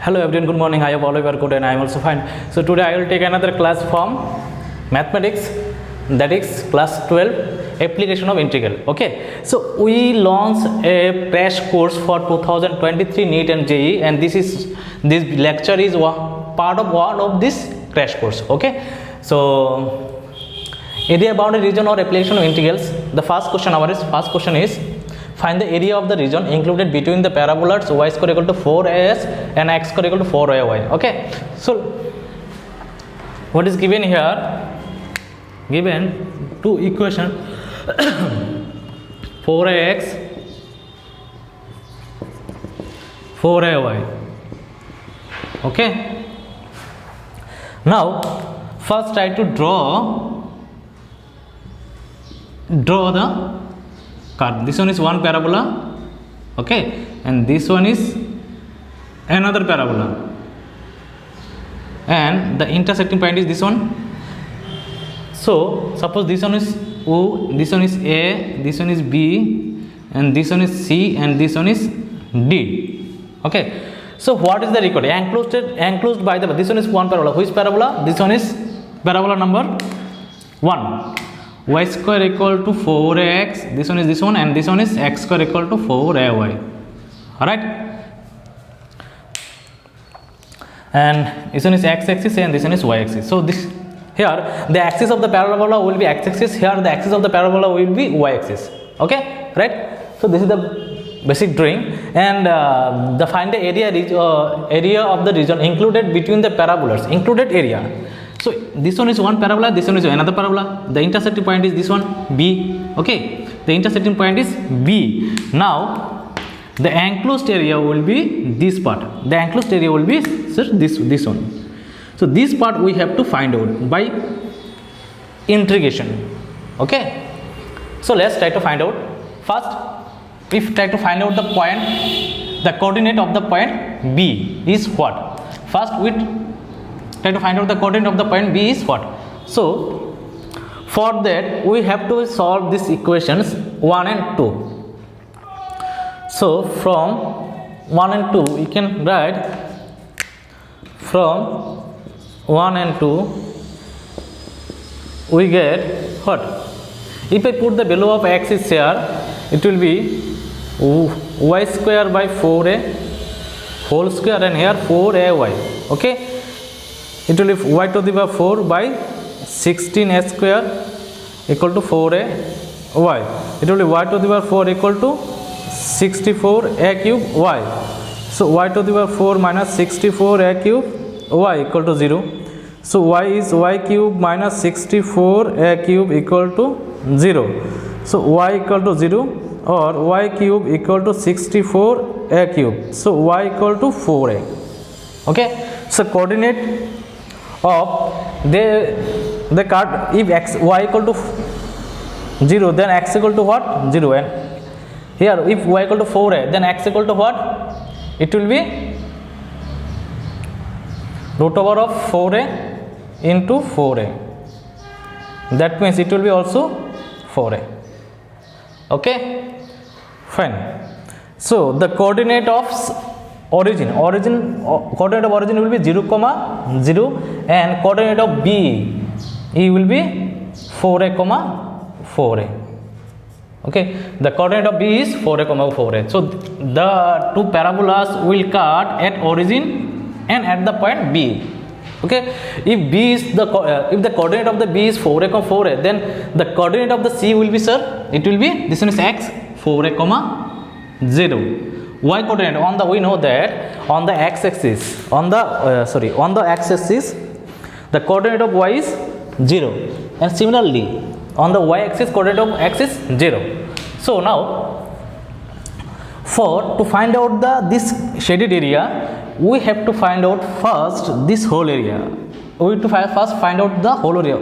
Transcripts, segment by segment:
Hello everyone, good morning. I hope all of you are good and I am also fine. So today I will take another class from mathematics, that is class 12, application of integral. Okay, so we launched a crash course for 2023 NEET and JEE, and this lecture is part of one of this crash course. Okay, so area bounded region or application of integrals. The first question is find the area of the region included between the parabolas y square equal to 4as and x square equal to 4ay. Okay, so what is given here? Given two equation 4ax 4ay. Okay, now first try to draw the curve. This one is one parabola, okay, and this one is another parabola, and the intersecting point is this one. So suppose this one is O, this one is A, this one is B, and this one is C, and this one is D. Okay, so what is the record? Enclosed by this one is one parabola. Which parabola? This one is parabola number 1. Y square equal to 4x, this one is this one, and this one is x square equal to 4ay. Alright, and this one is x axis and this one is y axis. So this here the axis of the parabola will be x axis, here the axis of the parabola will be y axis. Okay, right? So this is the basic drawing, and the find the area of the region included between the parabolas, included area. So this one is one parabola, this one is another parabola. The intersecting point is this one, B. Okay, the intersecting point is B. Now the enclosed area will be this part. The enclosed area will be this one. So this part we have to find out by integration. Okay, so let's try to find out. First, if try to find out the point, the coordinate of the point B is what? First we try to find out the coordinate of the point B is what. So for that we have to solve these equations 1 and 2. So from 1 and 2 we can write, from 1 and 2 we get what? If I put the value of x is here, it will be y square by 4a whole square, and here 4ay. Okay, it will be y to the power 4 by 16a square equal to 4a y. It will be y to the power 4 equal to 64a cube y. So y to the power 4 minus 64a cube y equal to 0. So y is y cube minus 64a cube equal to 0. So y equal to 0 or y cube equal to 64a cube. So y equal to 4a. Okay, so coordinate of the card, if x y equal to 0, then x equal to what? 0. And here if y equal to 4a, then x equal to what? It will be root over of 4a into 4a. That means it will be also 4a. Okay, fine. So the coordinate of coordinate of origin will be 0, 0, and coordinate of B will be 4a, 4a. Okay, the coordinate of B is 4a, 4a. So the two parabolas will cut at origin and at the point B. Okay, if B is if the coordinate of the B is 4a, 4a, then the coordinate of the C will be, sir, it will be, this one is x, 4a, 0. Y coordinate on the, we know that on the x-axis, on the x-axis the coordinate of y is 0, and similarly on the y-axis coordinate of x is 0. So now to find out this shaded area, we have to find out first this whole area. We have to first find out the whole area,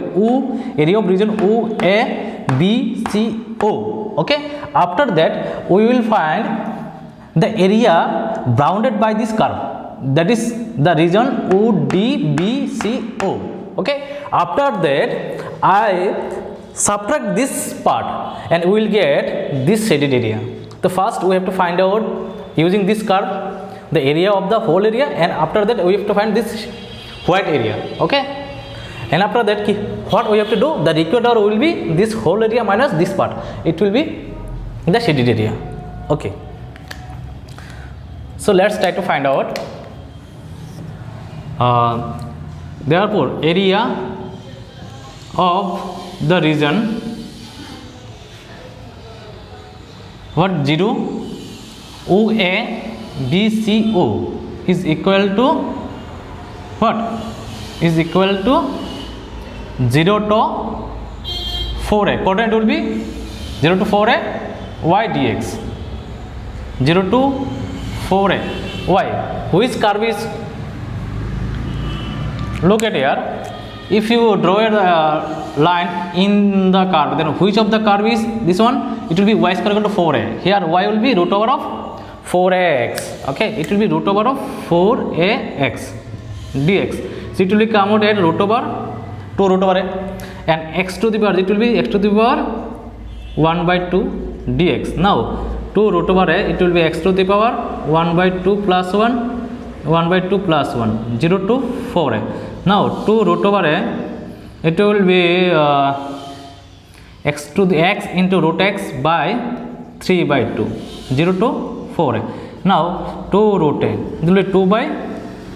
area of region O, A, B, C, O. Okay, after that we will find the area bounded by this curve, that is the region O, D, B, C, O. Okay, after that I subtract this part and we will get this shaded area. The first we have to find out using this curve the area of the whole area, and after that we have to find this white area. Okay, and after that what we have to do, the equator will be this whole area minus this part, it will be the shaded area. Okay, so let's try to find out. Therefore area of the region what 0 OA BCO is equal to what, is equal to 0 to 4a, coordinate will be 0 to 4a y dx, 0 to 4a y. Which curve is, look at here, if you draw a line in the curve, then which of the curve is this one, it will be y square equal to 4a. Here y will be root over of 4ax. Okay, it will be root over of 4ax dx. So it will be come out at root over 2 root over a, and x to the power, it will be x to the power 1 by 2 dx. Now 2 root over a, it will be x to the power 1 by 2 plus 1 by 2 plus 1, 0 to 4a. Now 2 root over a, it will be x to the x into root x by 3 by 2, 0 to 4a. Now 2 root a, it will be 2 by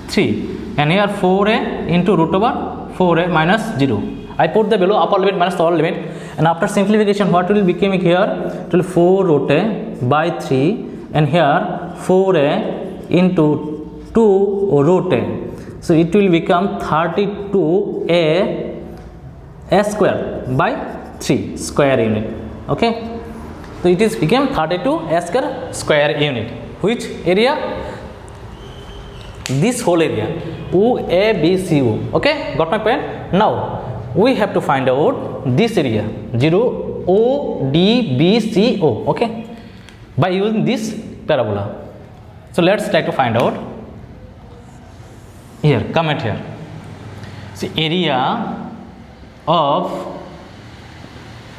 3, and here 4a into root over 4a minus 0. I put the below upper limit minus the lower limit, and after simplification what will become here, it will 4 root a by 3, and here 4a into 2 root a. So it will become 32a square by 3 square unit. Okay, so it is became 32 square unit. Which area? This whole area, OABCO. Okay, got my point? Now we have to find out this area 0 ODBCO. Okay, by using this parabola. So let's try to find out. Here, comment here. See, area of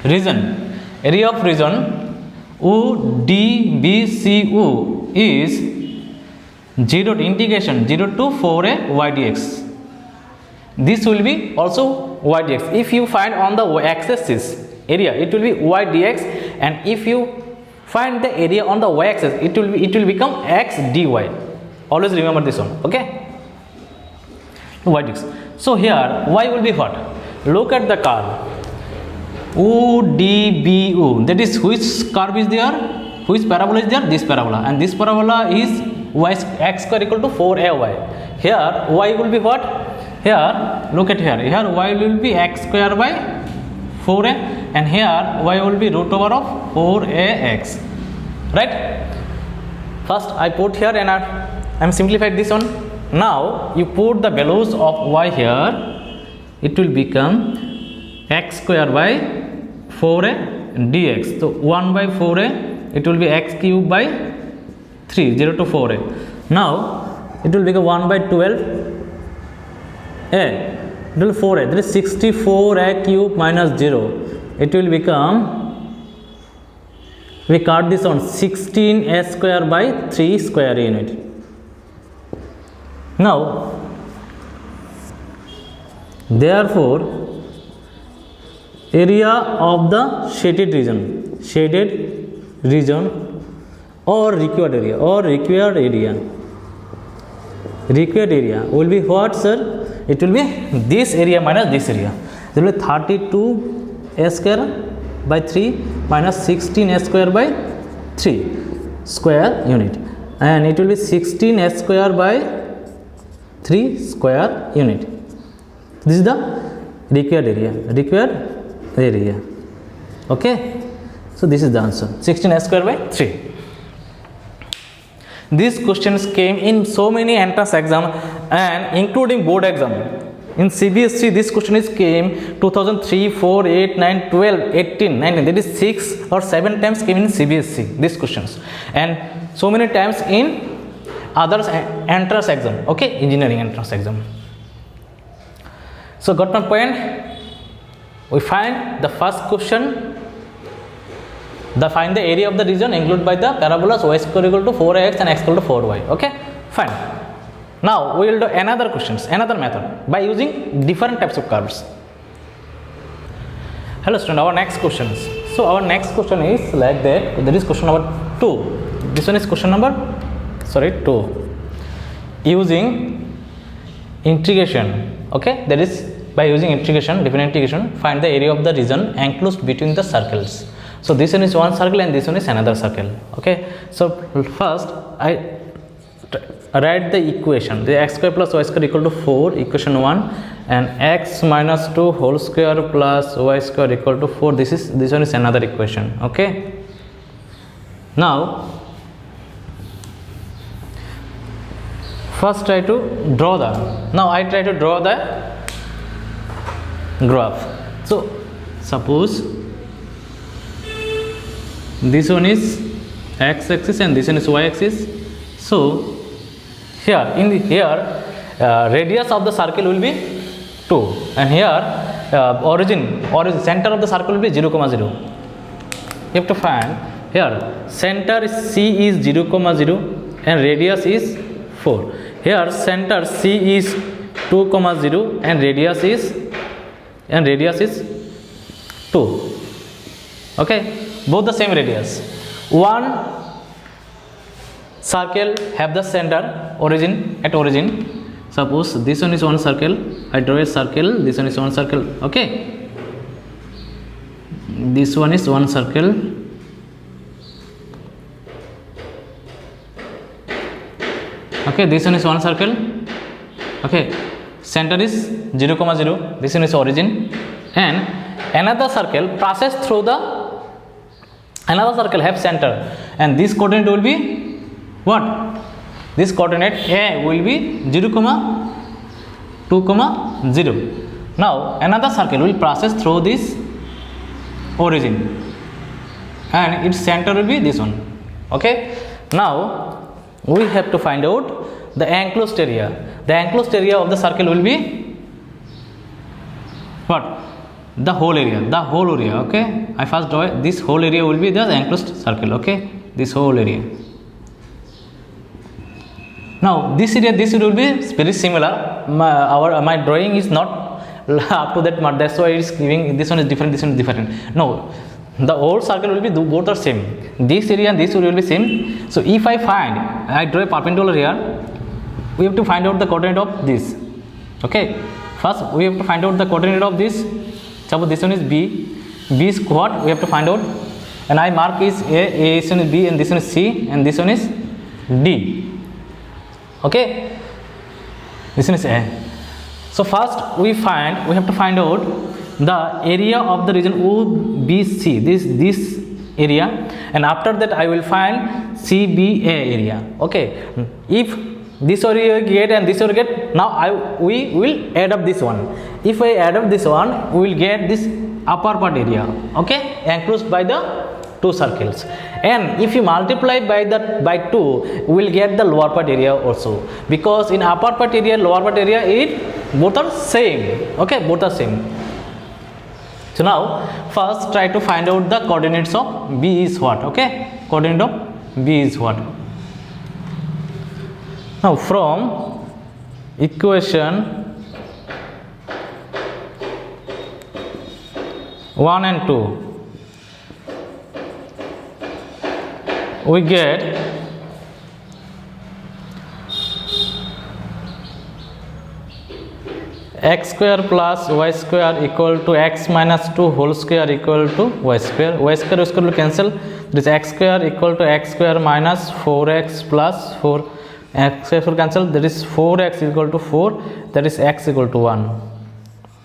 region ODBCO is 0 to integration 0 to 4a y dx. This will be also y dx. If you find on the y-axis area, it will be y dx, and if you find the area on the y-axis, it will become x dy. Always remember this one. Okay, y dx. So here y will be what? Look at the curve ODBO, that is which curve is there, which parabola is there, this parabola, and this parabola is y x square equal to 4ay. Here y will be what? Here look at here, here y will be x square by 4a, and here y will be root over of 4ax, right? First I put here, and I am simplified this one. Now you put the values of y here, it will become x square by 4a dx. So 1 by 4a, it will be x cube by 3, 0 to 4a. Now it will become 1 by 12a, it will be 4a, that is 64a cube minus 0. It will become, we cut this on 16a square by 3 square unit. Now therefore area of the shaded region or required area will be what, sir? It will be this area minus this area. There will be 32a square by 3 minus 16a square by 3 square unit, and it will be 16a square by 3 square unit. This is the required area. Okay, so this is the answer, 16a square by 3. These questions came in so many entrance exam and including board exam. In CBSE this question is came 2003, 4, 8, 9, 12, 18, 19, that is 6 or 7 times came in CBSE these questions, and so many times in others entrance exam. Okay, engineering entrance exam. So got my point? We find the first question, find the area of the region included by the parabolas y square equal to 4x and x equal to 4y. Okay, Fine. Now we will do another questions, another method by using different types of curves. Hello student, our next questions. So our next question is like that. There is question number 2. This one is question number 2. Using integration. Okay, that is by using integration, different integration, find the area of the region enclosed between the circles. So this one is one circle and this one is another circle. Okay, so first I write the equation, the x square plus y square equal to 4, equation 1, and x minus 2 whole square plus y square equal to 4. This one is another equation. Okay, now first try to draw I try to draw the graph. So suppose this one is x axis and this one is y axis. So here radius of the circle will be 2, and here origin center of the circle will be 0, 0. You have to find here center C is 0, 0 and radius is 4. Here center C is 2, 0 and radius is 2. Okay, both the same radius. One circle have the center at origin. Suppose this one is one circle, I draw a circle, this one is one circle. Okay, this one is one circle. Okay, this one is one circle. Okay, center is 0, 0. This one is origin, and another circle passes through another circle have center, and this coordinate will be what? This coordinate A will be 0, 2, 0. Now another circle will passes through this origin, and its center will be this one. Okay, now we have to find out the enclosed area. The enclosed area of the circle will be what? The whole area. Okay, I first draw it. This whole area will be the enclosed circle. Okay, this whole area. Now this area will be very similar. My drawing is not up to that mark. That's why it's giving this one is different. This one is different. No, the whole circle will be both are same. This area and this area will be same. So if I draw a perpendicular here, we have to find out the coordinate of this. Okay, first we have to find out the coordinate of this. Suppose this one is B. B is what? We have to find out, and I mark is A. This one is B, and this one is C, and this one is D. Okay, this one is A. So first we have to find out the area of the region OBC, this area, and after that I will find CBA area. Okay, if this area get and this area get, now we will add up this one. If I add up this one, we will get this upper part area. Okay, enclosed by the two circles, and if you multiply by 2, we will get the lower part area also, because in upper part area, lower part area, both are same. Okay, both are same. So now first try to find out the coordinates of B is what. Okay, coordinate of B is what. Now from equation 1 and 2 we get x square plus y square equal to x minus 2 whole square equal to y square. Y square will cancel. There is x square equal to x square minus 4x plus 4. X square will cancel. There is 4x equal to 4. That is x equal to 1.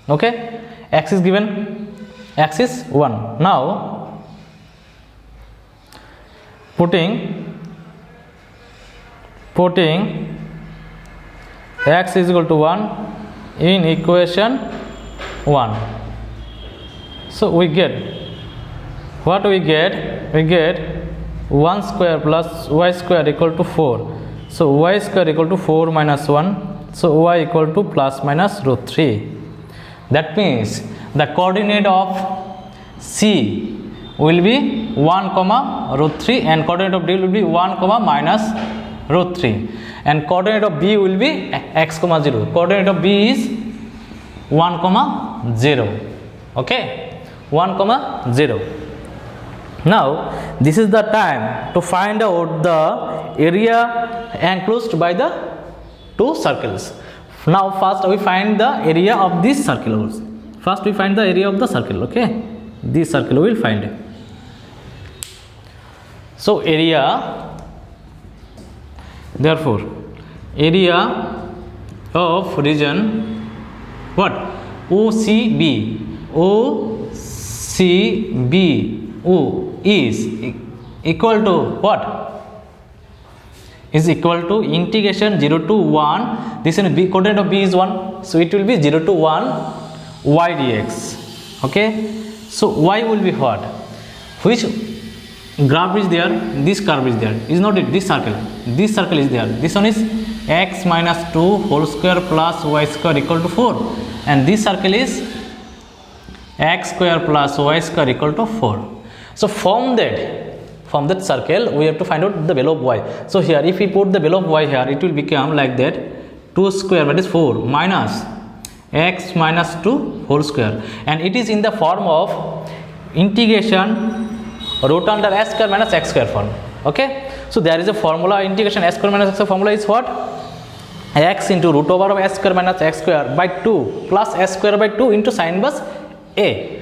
Okay, x is given. X is 1. Now putting x is equal to 1 in equation 1. So we get what we get? We get 1 square plus y square equal to 4. So y square equal to 4 minus 1. So y equal to plus minus root 3. That means the coordinate of C will be 1 comma root 3 and coordinate of D will be 1 comma minus root 3. and coordinate of B will be x comma 0. Coordinate of B is 1 comma 0. Okay, 1 comma 0. Now this is the time to find out the area enclosed by the two circles. Now first we find the area of this circle. First we find the area of the circle. Okay, this circle we will find. So area, therefore area of region what? OCB. OCB is equal to what? Is equal to integration 0 to 1. This is B, coordinate of B is 1, so it will be 0 to 1 y dx. Okay, so y will be what? Which graph is there? This curve is there, is not it? This circle is there. This one is x minus 2 whole square plus y square equal to 4, and this circle is x square plus y square equal to 4. So from that circle we have to find out the value of y. So here if we put the value of y here, it will become like that: 2 square, that is 4, minus x minus 2 whole square, and it is in the form of integration root under s square minus x square form. Okay, so there is a formula, integration s square minus x square formula is what? X into root over of s square minus x square by 2 plus s square by 2 into sin inverse a.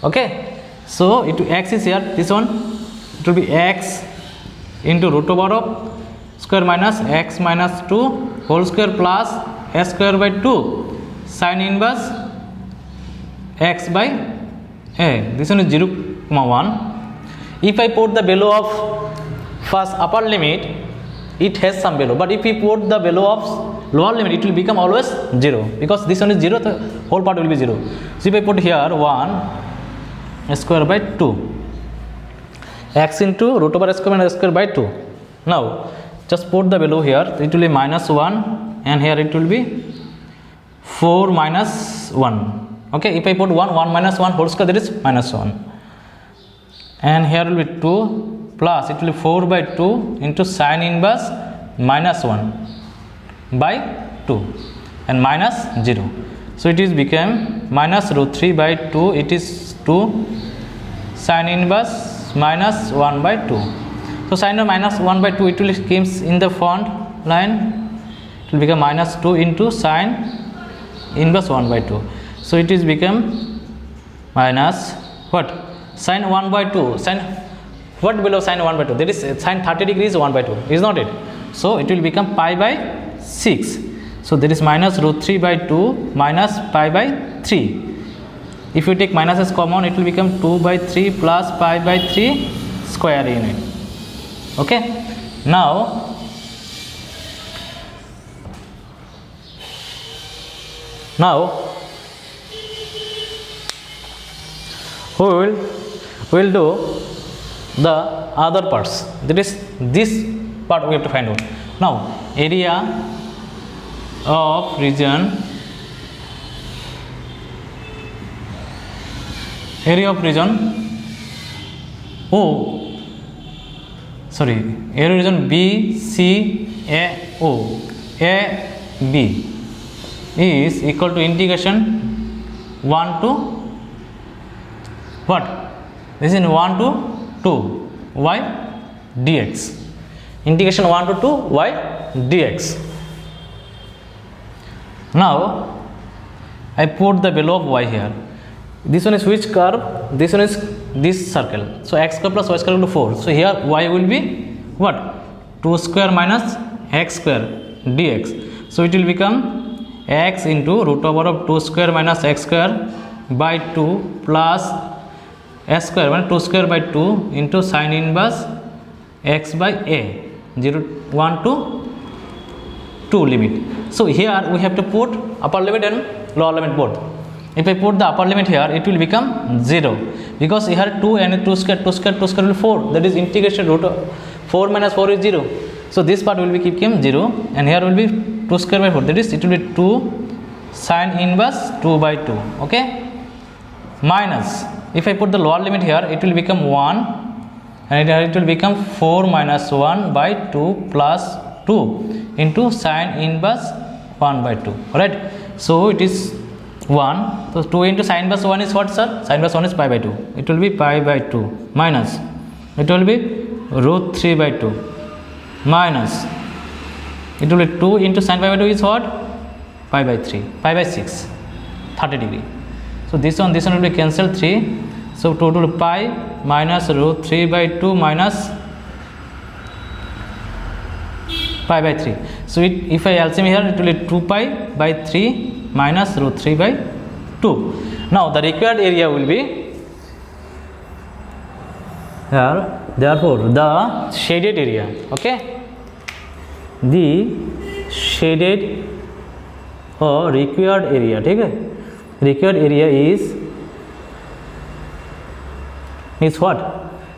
Okay, so x is here, this one, it will be x into root over of square minus x minus 2 whole square plus s square by 2 sin inverse x by a. This one is 0, 1. If I put the value of first upper limit, it has some value, but if we put the value of lower limit, it will become always 0, because this one is 0, the whole part will be 0. So if I put here 1 square by 2, x into root over s square minus s square by 2. Now just put the value here, it will be minus 1, and here it will be 4 minus 1. Okay, if I put 1 minus 1 whole square, that is minus 1, and here will be 2 plus it will be 4 by 2 into sin inverse minus 1 by 2 and minus 0. So it is became minus root 3 by 2, it is 2 sin inverse minus 1 by 2. So sin of minus 1 by 2, it will comes in the front line, it will become minus 2 into sin inverse 1 by 2. So it is become minus what? Sin 1 by 2, sin what below sin 1 by 2? That is sin 30 degrees 1 by 2, is not it? So it will become pi by 6. So there is minus root 3 by 2 minus pi by 3. If you take minus as common, it will become 2 by 3 plus pi by 3 square unit. Okay, now we will do the other parts, that is this part we have to find out. Now area of region, area of region B C A O A B is equal to integration 1 to what? This is 1 to 2 y dx. Integration 1 to 2 y dx. Now I put the value of y here. This one is which curve? This one is this circle. So x square plus y square equal to 4. So here y will be what? 2 square minus x square dx. So it will become x into root over of 2 square minus x square by 2 plus s square, 2 square by 2 into sin inverse x by a, 0 1 to 2 limit. So here we have to put upper limit and lower limit both. If I put the upper limit here, it will become 0, because here 2 and 2 square will be 4, that is integration root of 4 minus 4 is 0. So this part will be become 0, and here will be 2 square by 4, that is it will be 2 sin inverse 2 by 2. Okay, minus, if I put the lower limit here, it will become 1, and it will become 4 minus 1 by 2 plus 2 into sine inverse 1 by 2, right? So it is 1. So 2 into sine inverse 1 is what, sir? Sine inverse 1 is pi by 2. It will be pi by 2 minus, it will be root 3 by 2 minus, it will be 2 into sine pi by 2 is what? Pi by 3, pi by 6, 30 degree. So this one will be cancelled 3. So total pi minus root 3 by 2 minus pi by 3. So if I LCM here, it will be 2 pi by 3 minus root 3 by 2. Now the required area will be here. Therefore the shaded area, okay, the shaded or required area, okay, required area is what?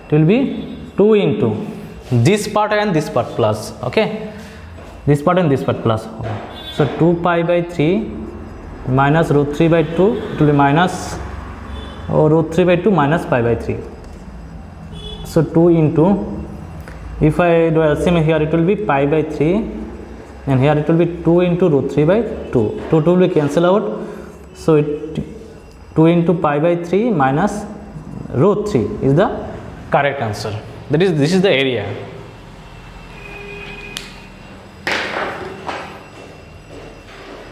It will be 2 into this part and this part plus, okay, this part and this part plus. So 2 pi by 3 minus root 3 by 2, it will be minus root 3 by 2 minus pi by 3. So 2 into, if I do LCM here, it will be pi by 3, and here it will be 2 into root 3 by 2. 2 will be cancel out. So 2 into pi by 3 minus root 3 is the correct answer. That is, this is the area.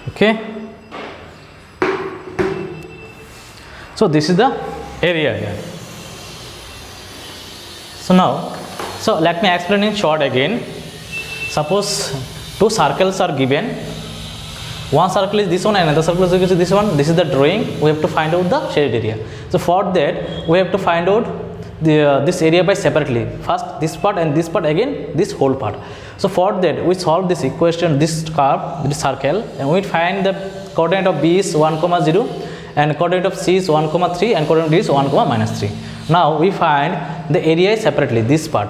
Okay. So this is the area here. So now, so let me explain in short again. Suppose two circles are given. One circle is this one, another circle is this one. This is the drawing. We have to find out the shaded area. So for that, we have to find out the this area by separately. First this part and this part, again this whole part. So for that, we solve this equation, this curve, this circle, and we find the coordinate of B is 1, 0, and coordinate of C is 1, 3, and coordinate of D is 1, minus 3. Now we find the area separately. This part,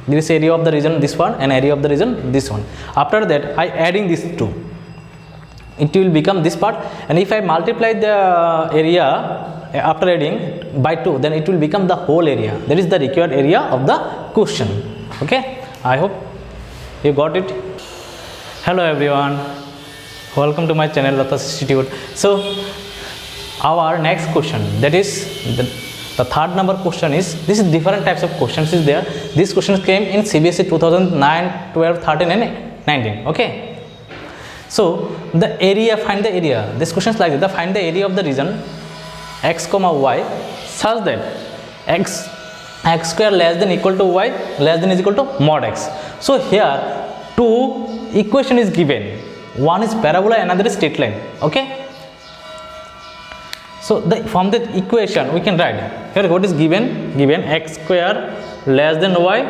this area of the region, this one, and area of the region, this one. After that, I adding these two, it will become this part, and if I multiply the area after adding by 2, then it will become the whole area. That is the required area of the question. Okay, I hope you got it. Hello everyone, welcome to my channel Latas Institute. So our next question, that is the third number question, is this is different types of questions is there. These questions came in CBSE 2009, 12, 13 and 19. Okay, so the area, find the area. This question is like this: find the area of the region x comma y such that x square less than equal to y less than is equal to mod x. So here two equation is given. One is parabola, another is straight line. Okay, so from the equation we can write here what is given. Given x square less than y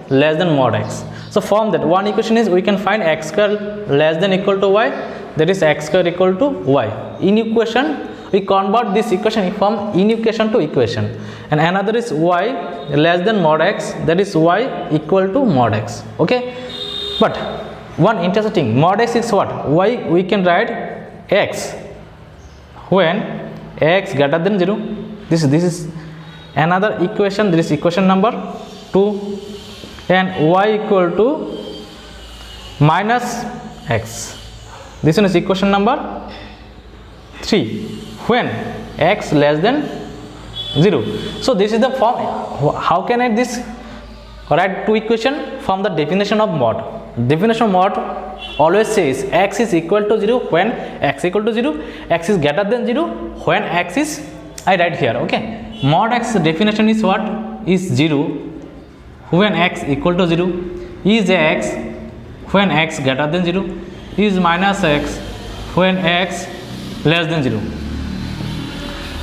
less than mod x. So from that one equation is we can find x square less than equal to y, that is x square equal to y. In equation we convert this equation from in equation to equation, and another is y less than mod x, that is y equal to mod x. Okay, but one interesting, mod x is what? Y we can write x when x greater than 0. This is another equation. This is equation number 2, and y equal to minus x. This one is equation number 3 when x less than 0. So this is the form. How can I this write two equation? From the definition of mod. Definition of mod always says x is equal to 0 when x equal to 0, x is greater than 0 when x is, I write here. Okay, mod x definition is what? Is 0 when x equal to 0, is x when x greater than 0, is minus x when x less than 0.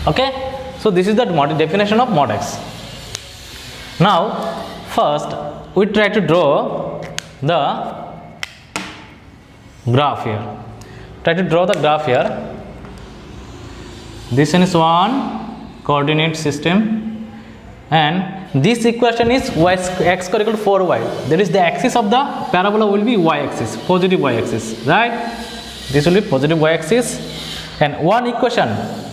Okay, so this is the definition of mod x. Now first we try to draw the graph here. Try to draw the graph here. This one is one coordinate system, and this equation is x square equal to 4y. That is the axis of the parabola will be y axis, positive y axis, right? This will be positive y axis, and one equation,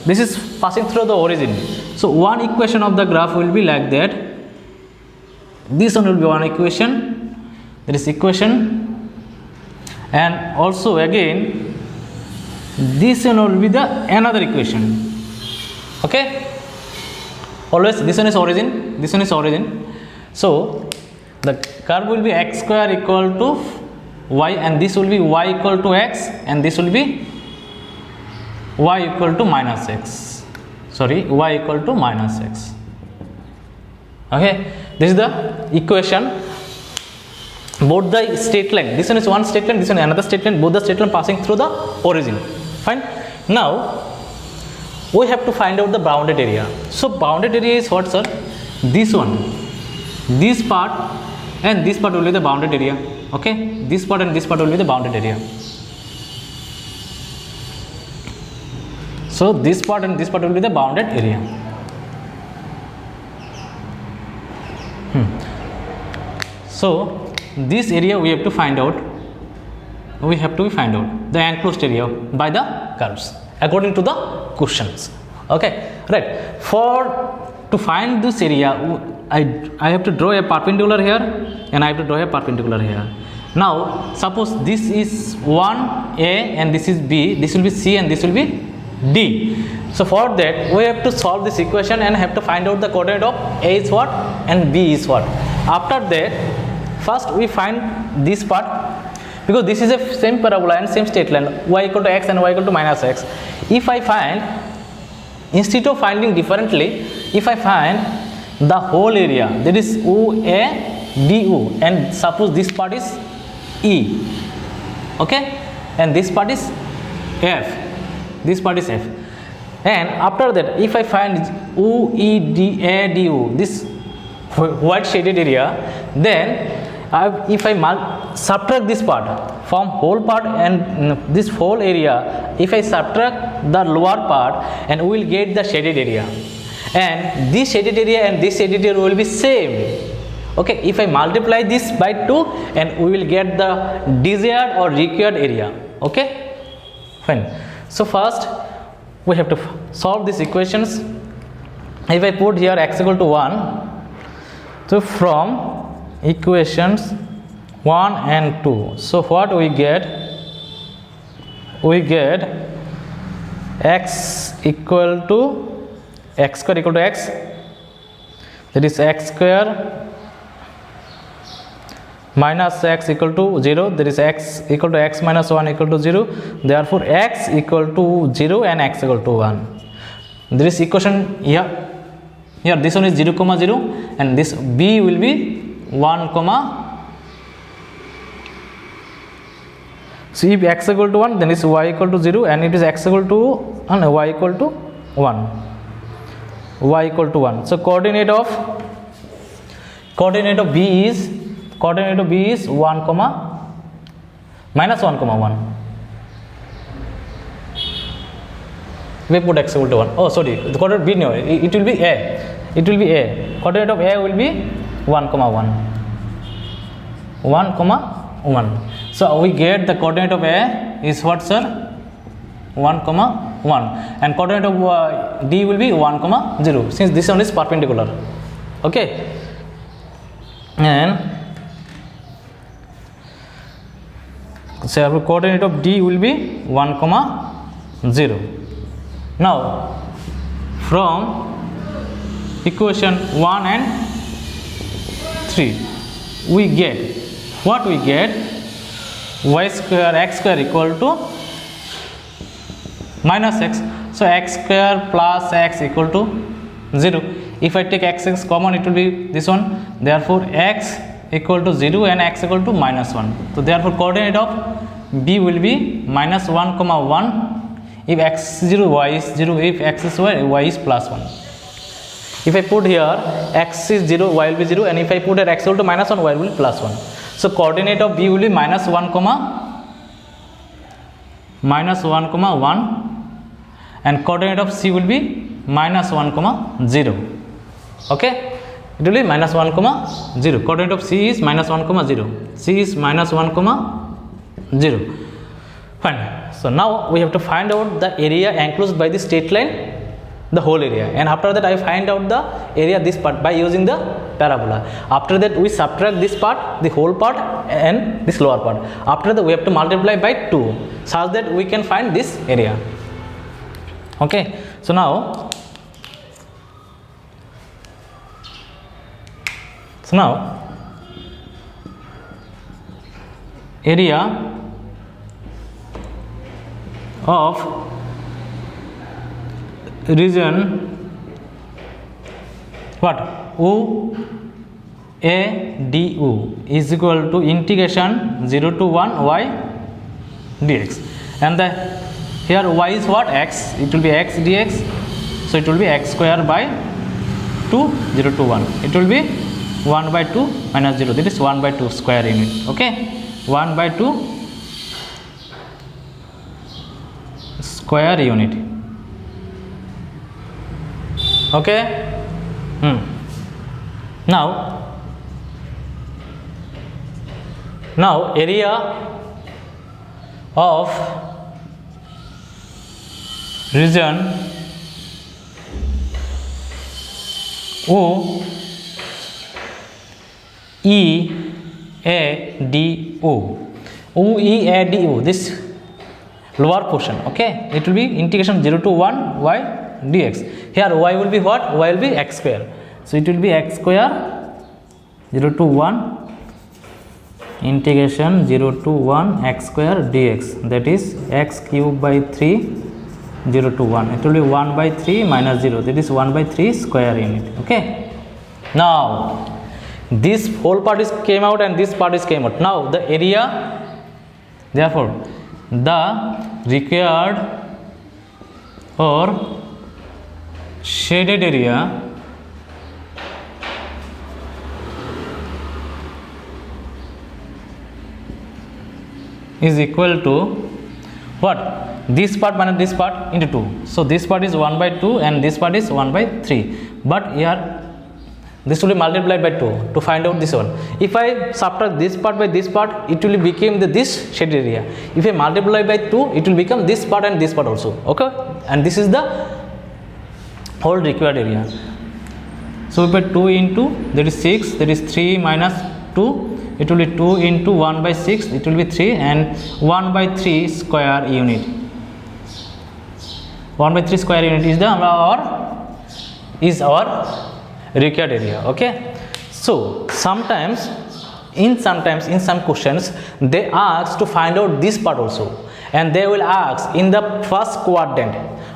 this is passing through the origin. So one equation of the graph will be like that. This one will be one equation, that is equation and also again this one will be the another equation. Okay, always this one is origin, this one is origin. So the curve will be x square equal to y, and this will be y equal to x, and this will be y equal to minus x. Sorry, y equal to minus x. Okay, this is the equation. Both the straight line, this one is one straight line, this one is another straight line, both the straight line passing through the origin. Fine. Now we have to find out the bounded area. So bounded area is what, sir? This one, this part and this part will be the bounded area. Okay, this part and this part will be the bounded area. So this part and this part will be the bounded area. So this area we have to find out. We have to find out the enclosed area by the curves according to the questions. Okay, right. To find this area, I have to draw a perpendicular here, and I have to draw a perpendicular here. Now suppose this is 1A and this is B, this will be C and this will be D. So for that we have to solve this equation and have to find out the coordinate of A is what and B is what. After that, first we find this part, because this is a same parabola and same straight line, y equal to x and y equal to minus x. If I find, instead of finding differently, if I find the whole area, that is OA DO, and suppose this part is E, okay, and this part is F, this part is F, and after that if I find OEDADO, this white shaded area, then if I subtract this part from whole part and this whole area, if I subtract the lower part, and we will get the shaded area, and this shaded area and this shaded area will be same. Okay, if I multiply this by 2, and we will get the desired or required area. Okay, fine. So first we have to solve these equations. If I put here x equal to 1, so from equations 1 and 2, so what we get? We get x equal to x square equal to x, that is x square minus x equal to 0, that is x equal to x minus 1 equal to 0. Therefore x equal to 0 and x equal to 1. There is equation here. Here this one is 0 comma 0, and this b will be 1 comma. So if x equal to 1, then is y equal to 0, and it is x equal to and y equal to 1. Y equal to 1. So coordinate of b is 1 comma minus 1 comma 1. We put x equal to 1. Oh, sorry, the coordinate b, no, it will be a. It will be a. Coordinate of a will be 1 comma 1. 1 comma 1. So we get the coordinate of a is what, sir? 1 comma 1, and coordinate of d will be 1 comma 0, since this one is perpendicular. Okay, and so our coordinate of d will be 1 comma 0. Now from equation 1 and 3 we get what? We get y square x square equal to minus x. So x square plus x equal to 0. If I take x common, it will be this one. Therefore x equal to 0 and x equal to minus 1. So therefore coordinate of b will be minus 1 comma 1 if x is 0, y is 0, if x is y is plus 1. If I put here x is 0, y will be 0, and if I put here x equal to minus 1, y will be plus 1. So coordinate of b will be minus 1 comma 1, and coordinate of c will be minus 1 comma 0. Okay, it will be minus 1 comma 0. Coordinate of c is minus 1 comma 0. C is minus 1 comma 0. Fine. So now we have to find out the area enclosed by the straight line the whole area, and after that I find out the area this part by using the parabola. After that we subtract this part, the whole part, and this lower part. After that we have to multiply by 2 such that we can find this area. Okay, so now area of region what OADU is equal to integration 0 to 1 y dx, and the here y is what, x, it will be x dx, so it will be x square by 2 0 to 1, it will be 1 by 2 minus 0, that is 1 by 2 square unit. Okay, 1 by 2 square unit. Okay, now area of region OEADU, this lower portion. Okay, it will be integration 0 to 1 y dx. Here y will be what? Y will be x square, so it will be x square 0 to 1 integration 0 to 1 x square dx, that is x cube by 3 0 to 1, it will be 1 by 3 minus 0, that is 1 by 3 square unit. Okay, now this whole part is came out and this part is came out. Now the area, therefore the required or shaded area is equal to what? This part minus this part into 2. So this part is 1 by 2 and this part is 1 by 3. But here this will be multiplied by 2 to find out this one. If I subtract this part by this part, it will become this shaded area. If I multiply by 2, it will become this part and this part also. Okay, and this is the whole required area. So we put 2 into, that is 6, that is 3 minus 2, it will be 2 into 1 by 6, it will be 3, and 1 by 3 square unit. 1 by 3 square unit is our required area. Okay, so sometimes in some questions they ask to find out this part also, and they will ask in the first quadrant,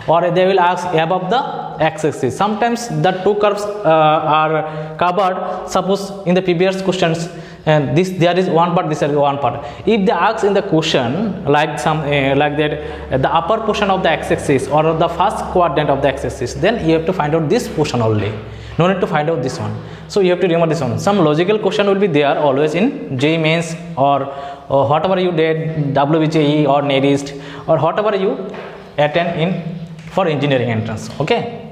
or they will ask above the x-axis. Sometimes the two curves are covered. Suppose in the previous questions and this there is one part, this is one part. If they ask in the question like some like that the upper portion of the x-axis or the first quadrant of the x-axis, then you have to find out this portion only. No need to find out this one. So you have to remember this one. Some logical question will be there always in JEE Mains or whatever you did WBJEE or NERIST or whatever you attend in for engineering entrance. Okay.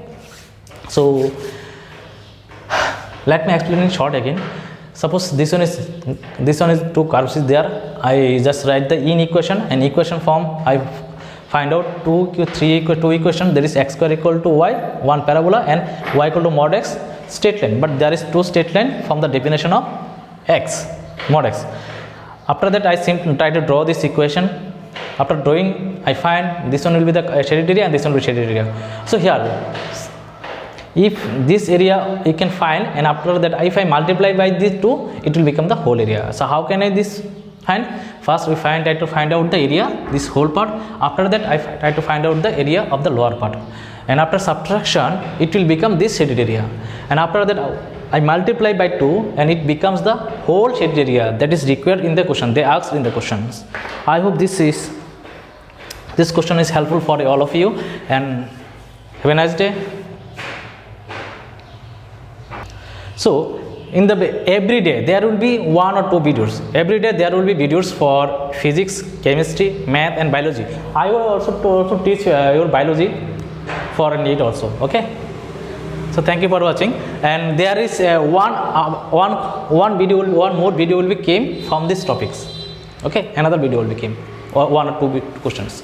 So let me explain in short again. Suppose this one is two curves is there. I just write the equation and equation form. I find out two equation. There is x square equal to y, one parabola, and y equal to mod x, straight line. But there is two straight line from the definition of x, mod x. After that I simply try to draw this equation. After drawing, I find this one will be the shaded area and this one will be shaded area. So here, if this area you can find, and after that if I multiply by these two, it will become the whole area. So how can I this find? First we try to find out the area, this whole part. After that I try to find out the area of the lower part, and after subtraction it will become this shaded area, and after that I multiply by 2 and it becomes the whole shaded area that is required in the question. They asked in the questions. I hope this question is helpful for all of you, and have a nice day. So in the every day there will be 1 or 2 videos. Every day there will be videos for physics, chemistry, math and biology. I will also teach your biology for NEET also. Okay. So thank you for watching, and there is one more video will be came from these topics. Okay, another video will be came, or 1 or 2 questions.